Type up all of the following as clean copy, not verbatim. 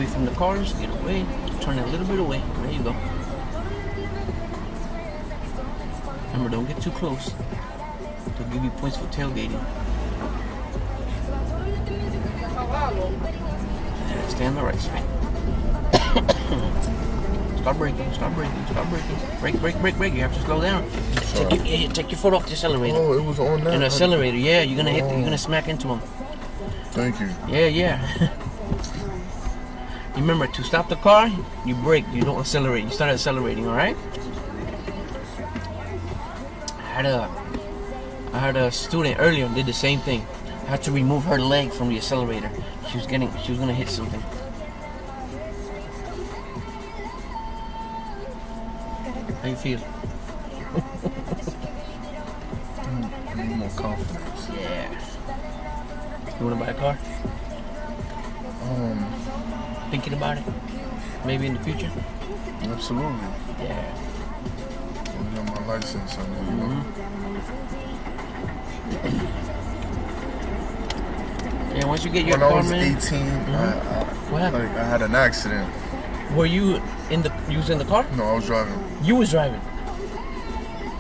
from the cars. Get away. Turn a little bit away. There you go. Remember, don't get too close. They'll give you points for tailgating. Yeah, stay on the right side. Start braking, start braking, start braking. Brake, brake, brake, brake. You have to slow down. Take your foot off the accelerator. Oh, it was on that. An accelerator, yeah. You're gonna hit. You're gonna smack into them. Thank you. Yeah. Remember, to stop the car, you brake. You don't accelerate. You start accelerating. All right. I had a student earlier did the same thing. I had to remove her leg from the accelerator. She was gonna hit something. How you feel? I need more confidence. Yeah. You wanna buy a car? Thinking about it? Maybe in the future? Absolutely. Yeah. I got my license, you know. Yeah, once you get your When I car, was man. 18, What happened? I had an accident. Were you in the car? No, I was driving. You was driving.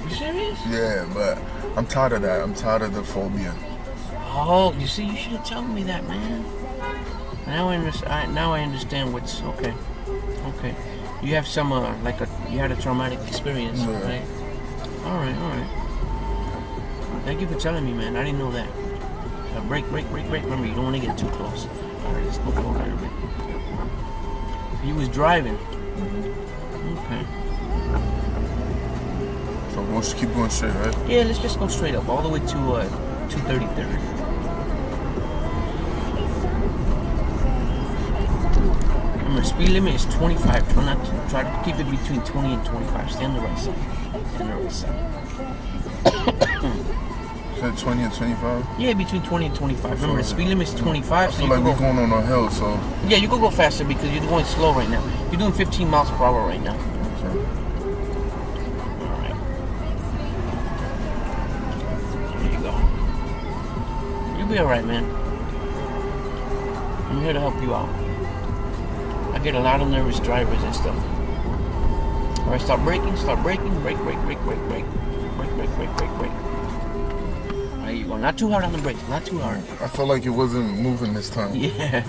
You serious? Yeah, but I'm tired of that. I'm tired of the phobia. Oh, you see, you should have told me that, man. Now I understand what's okay. Okay, you have some you had a traumatic experience, Yeah. right? All right. Thank you for telling me, man. I didn't know that. Brake. Remember, you don't want to get too close. All right, let's go forward a little bit. You was driving. Okay. So we'll just keep going straight, right? Yeah, let's just go straight up, all the way to 233rd. Remember, speed limit is 25. Try to keep it between 20 and 25. Stay on the right side. Said 20 and 25? Yeah, between 20 and 25. Remember, the speed limit is 25. I feel like we're going on a hill, so... Yeah, you could go faster because you're going slow right now. You're doing 15 miles per hour right now. Okay. Alright. There you go. You'll be alright, man. I'm here to help you out. I get a lot of nervous drivers and stuff. Alright, start braking. Brake. Brake. There you go. Not too hard on the brakes. Not too hard. I felt like it wasn't moving this time. Yeah.